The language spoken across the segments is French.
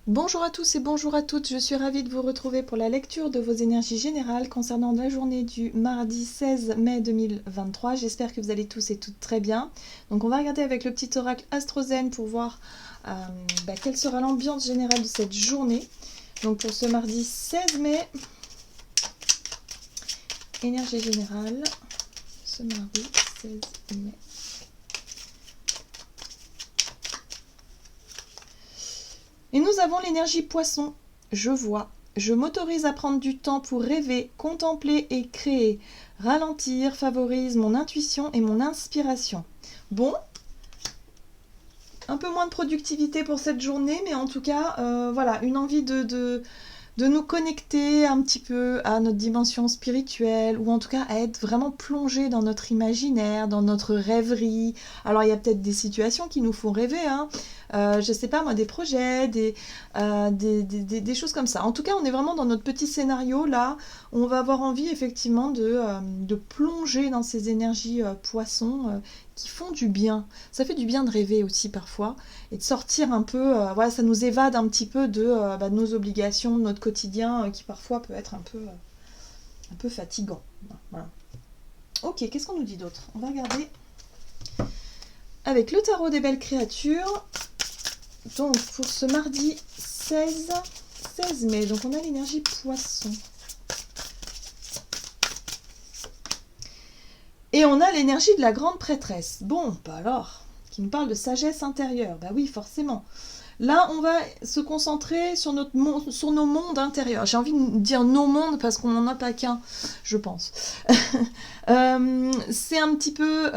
Bonjour à tous et bonjour à toutes, je suis ravie de vous retrouver pour la lecture de vos énergies générales concernant la journée du mardi 16 mai 2023. J'espère que vous allez tous et toutes très bien. Donc on va regarder avec le petit oracle AstroZen pour voir quelle sera l'ambiance générale de cette journée. Donc pour ce mardi 16 mai, énergie générale, ce mardi 16 mai. Et nous avons l'énergie poisson. Je vois. Je m'autorise à prendre du temps pour rêver, contempler et créer. Ralentir favorise mon intuition et mon inspiration. Bon, un peu moins de productivité pour cette journée, mais en tout cas, voilà, une envie de nous connecter un petit peu à notre dimension spirituelle, ou en tout cas à être vraiment plongé dans notre imaginaire, dans notre rêverie. Alors il y a peut-être des situations qui nous font rêver, hein. Je sais pas moi, des projets, des choses comme ça. En tout cas, on est vraiment dans notre petit scénario là, où on va avoir envie effectivement de plonger dans ces énergies poissons qui font du bien. Ça fait du bien de rêver aussi parfois, et de sortir un peu, voilà, ça nous évade un petit peu de nos obligations, de notre quotidien, qui parfois peut être un peu fatigant. Voilà. Ok, qu'est-ce qu'on nous dit d'autre? On va regarder avec le tarot des belles créatures. Donc pour ce mardi 16 mai, donc on a l'énergie poisson. Et on a l'énergie de la grande prêtresse. Bon, bah alors, qui nous parle de sagesse intérieure. Bah oui, forcément. Là, on va se concentrer sur sur nos mondes intérieurs. J'ai envie de dire nos mondes parce qu'on n'en a pas qu'un, je pense. C'est un petit peu,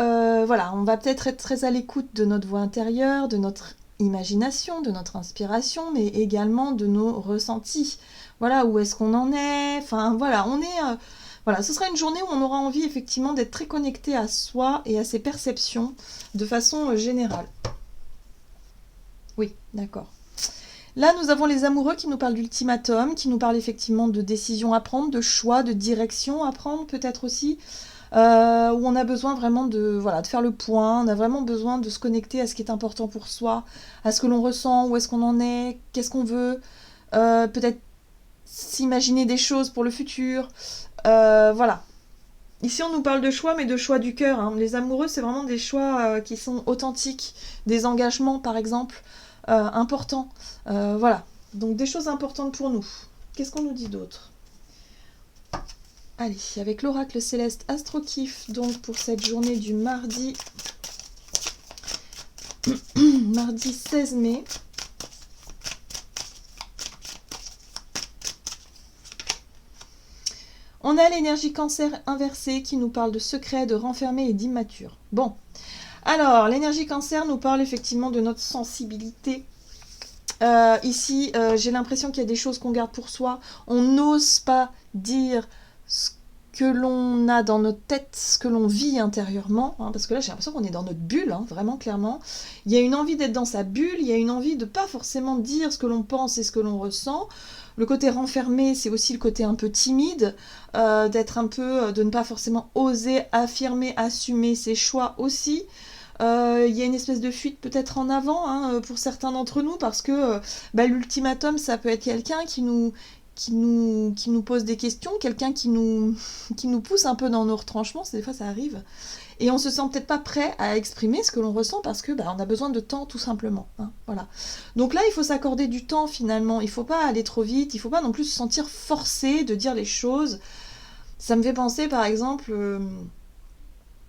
voilà, on va peut-être être très à l'écoute de notre voix intérieure, de notre imagination, de notre inspiration, mais également de nos ressentis. Voilà, où est-ce qu'on en est. Enfin, voilà, on est, voilà, ce sera une journée où on aura envie effectivement d'être très connecté à soi et à ses perceptions de façon générale. Oui, d'accord. Là, nous avons les amoureux qui nous parlent d'ultimatum, qui nous parlent effectivement de décisions à prendre, de choix, de direction à prendre, peut-être aussi, où on a besoin vraiment de faire le point, on a vraiment besoin de se connecter à ce qui est important pour soi, à ce que l'on ressent, où est-ce qu'on en est, qu'est-ce qu'on veut, peut-être s'imaginer des choses pour le futur, voilà. Ici, on nous parle de choix, mais de choix du cœur, hein. Les amoureux, c'est vraiment des choix qui sont authentiques, des engagements, par exemple, importants. Voilà. Donc, des choses importantes pour nous. Qu'est-ce qu'on nous dit d'autre? Allez, avec l'oracle céleste Astrokif, donc pour cette journée du mardi 16 mai. On a l'énergie cancer inversée qui nous parle de secret, de renfermé et d'immature. Bon, alors l'énergie cancer nous parle effectivement de notre sensibilité. Ici, j'ai l'impression qu'il y a des choses qu'on garde pour soi. On n'ose pas dire ce que l'on a dans notre tête, ce que l'on vit intérieurement, hein, parce que là j'ai l'impression qu'on est dans notre bulle, hein, vraiment clairement. Il y a une envie d'être dans sa bulle, il y a une envie de pas forcément dire ce que l'on pense et ce que l'on ressent. Le côté renfermé, c'est aussi le côté un peu timide, d'être un peu, de ne pas forcément oser affirmer, assumer ses choix aussi. Il y a une espèce de fuite peut-être en avant, hein, pour certains d'entre nous, parce que l'ultimatum, ça peut être quelqu'un qui nous pose des questions, quelqu'un qui nous pousse un peu dans nos retranchements, des fois ça arrive, et on se sent peut-être pas prêt à exprimer ce que l'on ressent parce que on a besoin de temps tout simplement, hein, voilà. Donc là il faut s'accorder du temps finalement, il faut pas aller trop vite, il faut pas non plus se sentir forcé de dire les choses. Ça me fait penser par exemple,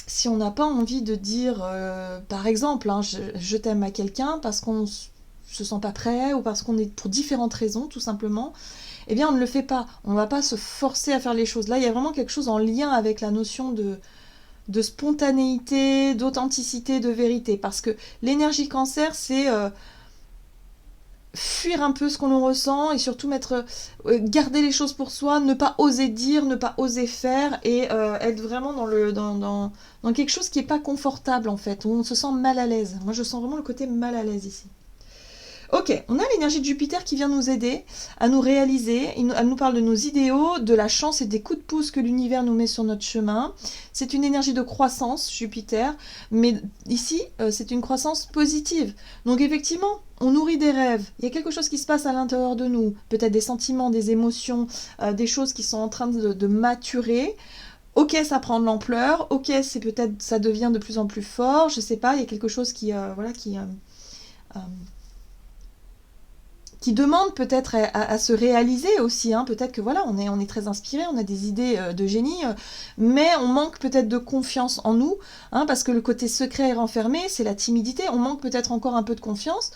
si on n'a pas envie de dire, par exemple, hein, je t'aime à quelqu'un parce qu'on se sent pas prêt ou parce qu'on est pour différentes raisons tout simplement, eh bien on ne le fait pas. On ne va pas se forcer à faire les choses. Là, il y a vraiment quelque chose en lien avec la notion de spontanéité, d'authenticité, de vérité. Parce que l'énergie cancer, c'est fuir un peu ce qu'on ressent et surtout garder les choses pour soi, ne pas oser dire, ne pas oser faire et être vraiment dans quelque chose qui n'est pas confortable en fait, où on se sent mal à l'aise. Moi je sens vraiment le côté mal à l'aise ici. Ok, on a l'énergie de Jupiter qui vient nous aider à nous réaliser. Elle nous parle de nos idéaux, de la chance et des coups de pouce que l'univers nous met sur notre chemin. C'est une énergie de croissance, Jupiter, mais ici, c'est une croissance positive. Donc effectivement, on nourrit des rêves. Il y a quelque chose qui se passe à l'intérieur de nous, peut-être des sentiments, des émotions, des choses qui sont en train de maturer. Ok, ça prend de l'ampleur. Ok, c'est peut-être, ça devient de plus en plus fort. Je sais pas, il y a quelque chose qui demande peut-être à se réaliser aussi. Hein. Peut-être que voilà, on est très inspiré, on a des idées de génie, mais on manque peut-être de confiance en nous, hein, parce que le côté secret et renfermé, c'est la timidité. On manque peut-être encore un peu de confiance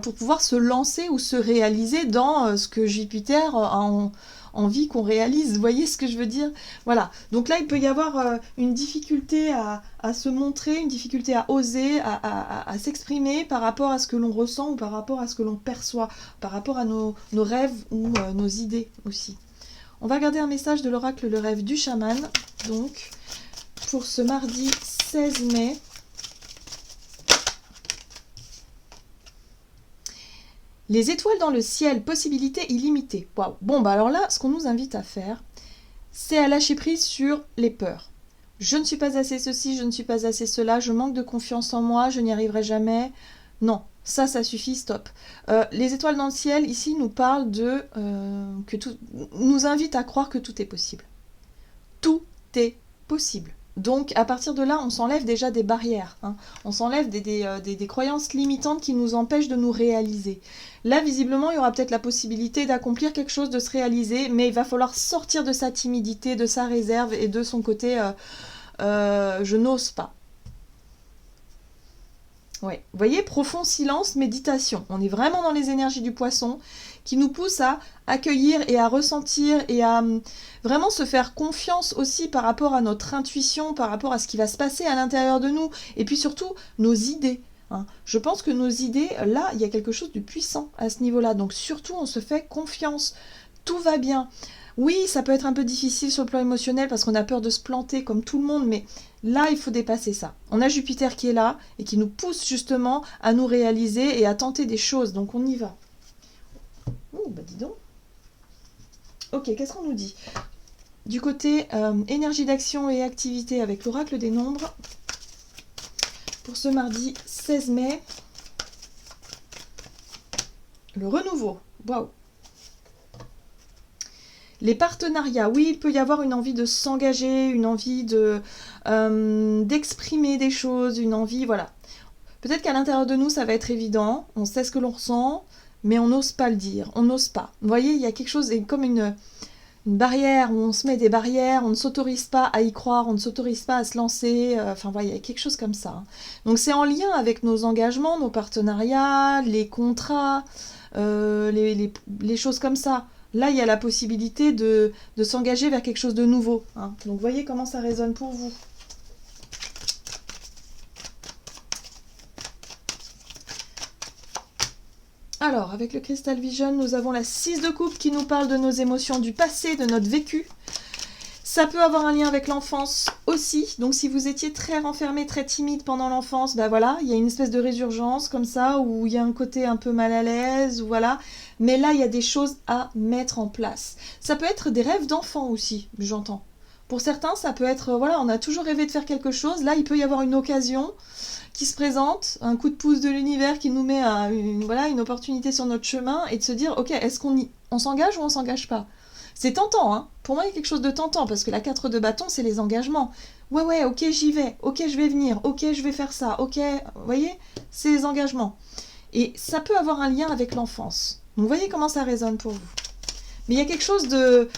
pour pouvoir se lancer ou se réaliser dans ce que Jupiter a envie qu'on réalise. Vous voyez ce que je veux dire? Voilà. Donc là, il peut y avoir une difficulté à se montrer, une difficulté à oser, à s'exprimer par rapport à ce que l'on ressent ou par rapport à ce que l'on perçoit, par rapport à nos rêves ou nos idées aussi. On va regarder un message de l'oracle Le Rêve du Chaman, donc pour ce mardi 16 mai. Les étoiles dans le ciel, possibilités illimitées. Waouh. Bon, bah alors là, ce qu'on nous invite à faire, c'est à lâcher prise sur les peurs. Je ne suis pas assez ceci, je ne suis pas assez cela, je manque de confiance en moi, je n'y arriverai jamais. Non, ça suffit, stop. Les étoiles dans le ciel, ici, nous parlent nous invitent à croire que tout est possible. Tout est possible. Donc, à partir de là, on s'enlève déjà des barrières. Hein. On s'enlève des croyances limitantes qui nous empêchent de nous réaliser. Là, visiblement, il y aura peut-être la possibilité d'accomplir quelque chose, de se réaliser, mais il va falloir sortir de sa timidité, de sa réserve et de son côté je n'ose pas. Ouais. Vous voyez, profond silence, méditation. On est vraiment dans les énergies du poisson qui nous poussent à accueillir et à ressentir et à vraiment se faire confiance aussi par rapport à notre intuition, par rapport à ce qui va se passer à l'intérieur de nous et puis surtout nos idées. Hein. Je pense que nos idées, là, il y a quelque chose de puissant à ce niveau-là. Donc surtout, on se fait confiance. Tout va bien. Oui, ça peut être un peu difficile sur le plan émotionnel parce qu'on a peur de se planter comme tout le monde, mais là, il faut dépasser ça. On a Jupiter qui est là et qui nous pousse justement à nous réaliser et à tenter des choses. Donc on y va. Oh, bah dis donc. Ok, qu'est-ce qu'on nous dit? Du côté énergie d'action et activité avec l'oracle des nombres, pour ce mardi 16 mai, le renouveau. Waouh! Les partenariats, oui, il peut y avoir une envie de s'engager, une envie d'exprimer des choses, une envie, voilà. Peut-être qu'à l'intérieur de nous, ça va être évident, on sait ce que l'on ressent, mais on n'ose pas le dire, on n'ose pas. Vous voyez, il y a quelque chose, comme une barrière, où on se met des barrières, on ne s'autorise pas à y croire, on ne s'autorise pas à se lancer, enfin, voilà, il y a quelque chose comme ça. Hein. Donc c'est en lien avec nos engagements, nos partenariats, les contrats, les choses comme ça. Là, il y a la possibilité de s'engager vers quelque chose de nouveau. Hein. Donc, voyez comment ça résonne pour vous. Alors, avec le Crystal Vision, nous avons la 6 de coupe qui nous parle de nos émotions du passé, de notre vécu. Ça peut avoir un lien avec l'enfance aussi. Donc, si vous étiez très renfermé, très timide pendant l'enfance, ben voilà, il y a une espèce de résurgence comme ça, où il y a un côté un peu mal à l'aise, ou voilà. Mais là, il y a des choses à mettre en place. Ça peut être des rêves d'enfant aussi, j'entends. Pour certains, ça peut être, voilà, on a toujours rêvé de faire quelque chose. Là, il peut y avoir une occasion qui se présente, un coup de pouce de l'univers qui nous met une opportunité sur notre chemin et de se dire, ok, est-ce on s'engage ou on s'engage pas? C'est tentant, hein. Pour moi, il y a quelque chose de tentant, parce que la 4 de bâton, c'est les engagements. Ouais, ok, j'y vais, ok, je vais venir, ok, je vais faire ça, ok, vous voyez, c'est les engagements. Et ça peut avoir un lien avec l'enfance. Donc, vous voyez comment ça résonne pour vous. Mais il y a quelque chose de...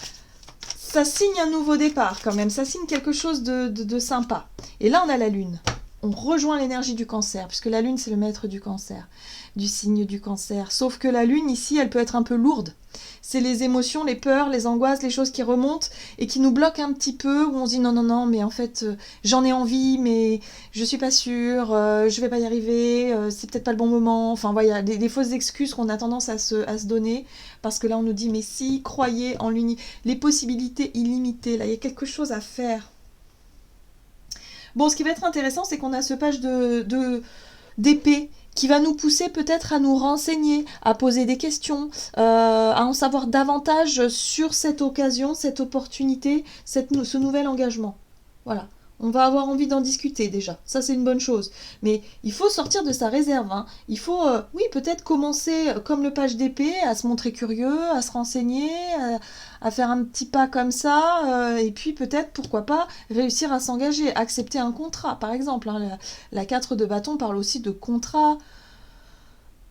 Ça signe un nouveau départ, quand même, ça signe quelque chose de sympa. Et là, on a la Lune. On rejoint l'énergie du Cancer, puisque la Lune, c'est le maître du Cancer, du signe du Cancer. Sauf que la Lune, ici, elle peut être un peu lourde. C'est les émotions, les peurs, les angoisses, les choses qui remontent et qui nous bloquent un petit peu, où on se dit non, mais en fait, j'en ai envie, mais je suis pas sûre, je vais pas y arriver, c'est peut-être pas le bon moment. Enfin, voilà, des fausses excuses qu'on a tendance à se donner, parce que là, on nous dit, mais si, croyez en les possibilités illimitées, là, il y a quelque chose à faire. Bon, ce qui va être intéressant, c'est qu'on a ce page d'épée qui va nous pousser peut-être à nous renseigner, à poser des questions, à en savoir davantage sur cette occasion, cette opportunité, ce nouvel engagement. Voilà. On va avoir envie d'en discuter déjà. Ça, c'est une bonne chose. Mais il faut sortir de sa réserve. Hein. Il faut, oui, peut-être commencer comme le page d'épée, à se montrer curieux, à se renseigner, à faire un petit pas comme ça. Et puis peut-être, pourquoi pas, réussir à s'engager, accepter un contrat, par exemple. Hein. La 4 de bâton parle aussi de contrat.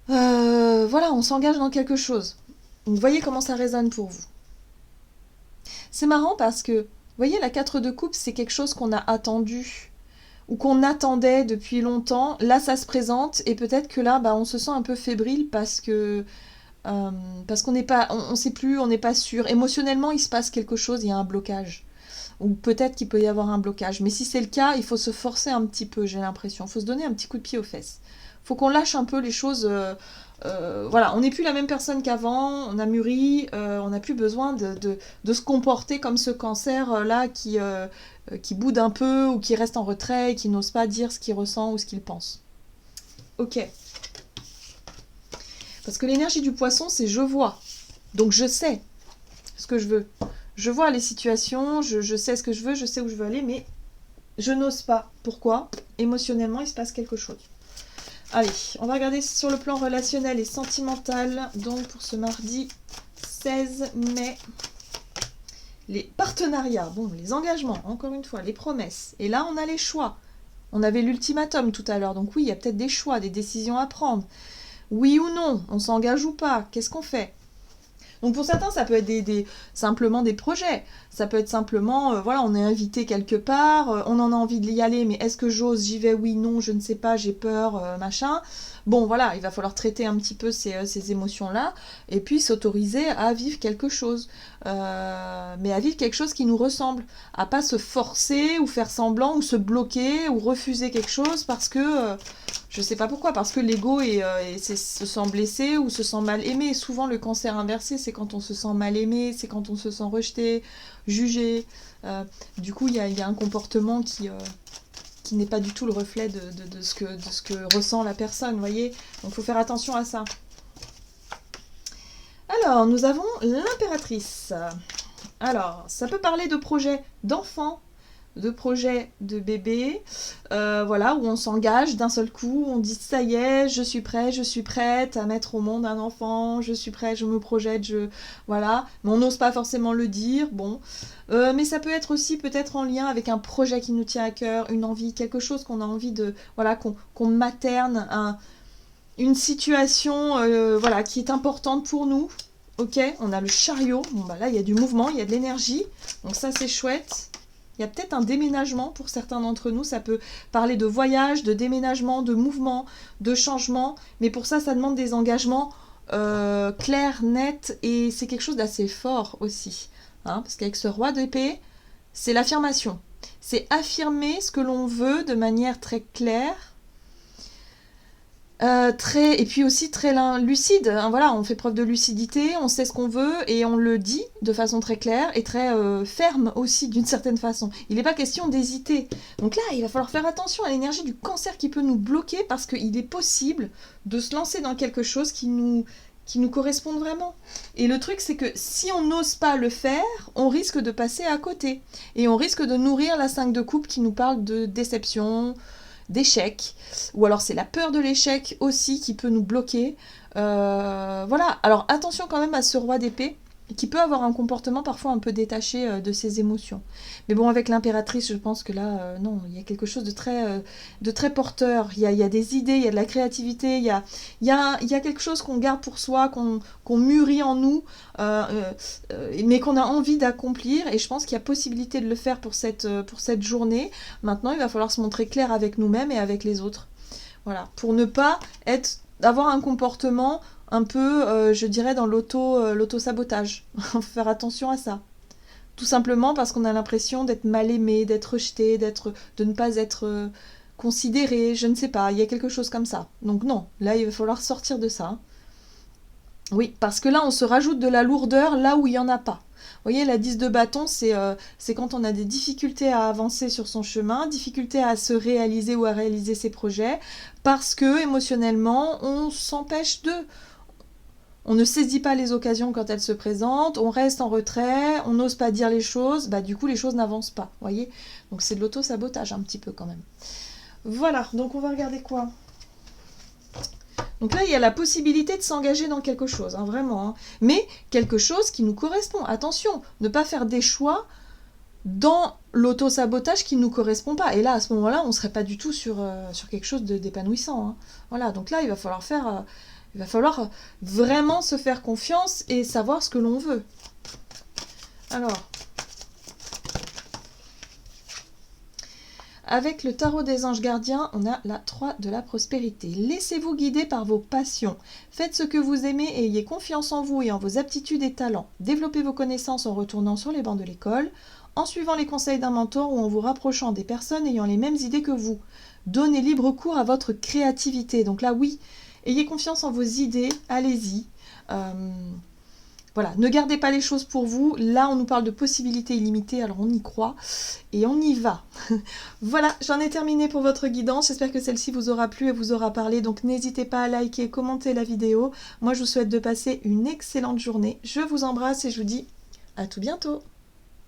Voilà, on s'engage dans quelque chose. Vous voyez comment ça résonne pour vous. C'est marrant parce que, vous voyez, la 4 de coupe, c'est quelque chose qu'on a attendu ou qu'on attendait depuis longtemps. Là, ça se présente et peut-être que là, on se sent un peu fébrile parce qu'on n'est pas, on sait plus, on n'est pas sûr. Émotionnellement, il se passe quelque chose, il y a un blocage. Ou peut-être qu'il peut y avoir un blocage. Mais si c'est le cas, il faut se forcer un petit peu, j'ai l'impression. Il faut se donner un petit coup de pied aux fesses. Il faut qu'on lâche un peu les choses. Voilà, on n'est plus la même personne qu'avant, on a mûri, on n'a plus besoin de se comporter comme ce cancer-là qui boude un peu ou qui reste en retrait et qui n'ose pas dire ce qu'il ressent ou ce qu'il pense. Ok. Parce que l'énergie du poisson, c'est je vois. Donc je sais ce que je veux. Je vois les situations, je sais ce que je veux, je sais où je veux aller, mais je n'ose pas. Pourquoi ? Émotionnellement, il se passe quelque chose. Allez, on va regarder sur le plan relationnel et sentimental, donc pour ce mardi 16 mai. Les partenariats, bon, les engagements, encore une fois, les promesses. Et là, on a les choix. On avait l'ultimatum tout à l'heure, donc oui, il y a peut-être des choix, des décisions à prendre. Oui ou non, on s'engage ou pas, qu'est-ce qu'on fait ? Donc pour certains, ça peut être simplement des projets. Ça peut être simplement, voilà, on est invité quelque part, on en a envie d'y aller, mais est-ce que j'ose, j'y vais, oui, non, je ne sais pas, j'ai peur, machin. Bon, voilà, il va falloir traiter un petit peu ces émotions-là, et puis s'autoriser à vivre quelque chose. Mais à vivre quelque chose qui nous ressemble. À pas se forcer, ou faire semblant, ou se bloquer, ou refuser quelque chose parce que... je sais pas pourquoi, parce que l'ego se sent blessé ou se sent mal aimé. Souvent, le cancer inversé, c'est quand on se sent mal aimé, c'est quand on se sent rejeté, jugé. Du coup, il y a un comportement qui n'est pas du tout le reflet de ce que ressent la personne, vous voyez. Donc, il faut faire attention à ça. Alors, nous avons l'impératrice. Alors, ça peut parler de projets d'enfants, de projets de bébé, voilà, où on s'engage d'un seul coup, on dit ça y est, je suis prêt, je suis prête à mettre au monde un enfant, je suis prête, je me projette, voilà, mais on n'ose pas forcément le dire, bon, mais ça peut être aussi peut-être en lien avec un projet qui nous tient à cœur, une envie, quelque chose qu'on a envie de, voilà, qu'on materne, une situation, voilà, qui est importante pour nous. Ok, on a le chariot, bon bah là il y a du mouvement, il y a de l'énergie, donc ça c'est chouette. Il y a peut-être un déménagement pour certains d'entre nous, ça peut parler de voyage, de déménagement, de mouvement, de changement, mais pour ça, ça demande des engagements clairs, nets, et c'est quelque chose d'assez fort aussi, hein, parce qu'avec ce roi d'épée, c'est l'affirmation. C'est affirmer ce que l'on veut de manière très claire, et puis aussi très lucide, hein, voilà, on fait preuve de lucidité, on sait ce qu'on veut et on le dit de façon très claire et très ferme aussi d'une certaine façon. Il n'est pas question d'hésiter. Donc là, il va falloir faire attention à l'énergie du cancer qui peut nous bloquer parce qu'il est possible de se lancer dans quelque chose qui nous corresponde vraiment. Et le truc, c'est que si on n'ose pas le faire, on risque de passer à côté. Et on risque de nourrir la 5 de coupe qui nous parle de déception, d'échec, ou alors c'est la peur de l'échec aussi qui peut nous bloquer. Voilà, alors attention quand même à ce roi d'épée qui peut avoir un comportement parfois un peu détaché de ses émotions. Mais bon, avec l'impératrice, je pense que là, non, il y a quelque chose de très porteur. Il y a des idées, il y a de la créativité, il y a quelque chose qu'on garde pour soi, qu'on mûrit en nous, mais qu'on a envie d'accomplir. Et je pense qu'il y a possibilité de le faire pour cette journée. Maintenant, il va falloir se montrer clair avec nous-mêmes et avec les autres. Voilà, pour ne pas avoir un comportement un peu, je dirais, dans l'auto-sabotage. Il faut faire attention à ça. Tout simplement parce qu'on a l'impression d'être mal aimé, d'être rejeté, de ne pas être considéré, je ne sais pas, il y a quelque chose comme ça. Donc non, là, il va falloir sortir de ça. Oui, parce que là, on se rajoute de la lourdeur là où il n'y en a pas. Vous voyez, la 10 de bâton, c'est quand on a des difficultés à avancer sur son chemin, difficultés à se réaliser ou à réaliser ses projets, parce que émotionnellement, on s'empêche de... On ne saisit pas les occasions quand elles se présentent, on reste en retrait, on n'ose pas dire les choses, bah du coup les choses n'avancent pas, voyez. Donc c'est de l'auto-sabotage un petit peu quand même. Voilà, donc on va regarder quoi. Donc là, il y a la possibilité de s'engager dans quelque chose, hein, vraiment. Hein. Mais quelque chose qui nous correspond. Attention, ne pas faire des choix dans l'auto-sabotage qui ne nous correspond pas. Et là, à ce moment-là, on ne serait pas du tout sur quelque chose d'épanouissant. Hein. Voilà, donc là, il va falloir vraiment se faire confiance et savoir ce que l'on veut. Alors, avec le tarot des anges gardiens, on a la 3 de la prospérité. Laissez-vous guider par vos passions. Faites ce que vous aimez et ayez confiance en vous et en vos aptitudes et talents. Développez vos connaissances en retournant sur les bancs de l'école, en suivant les conseils d'un mentor ou en vous rapprochant des personnes ayant les mêmes idées que vous. Donnez libre cours à votre créativité. Donc là, oui, ayez confiance en vos idées, allez-y. Voilà, ne gardez pas les choses pour vous. Là, on nous parle de possibilités illimitées, alors on y croit et on y va. Voilà, j'en ai terminé pour votre guidance. J'espère que celle-ci vous aura plu et vous aura parlé. Donc n'hésitez pas à liker, commenter la vidéo. Moi, je vous souhaite de passer une excellente journée. Je vous embrasse et je vous dis à tout bientôt.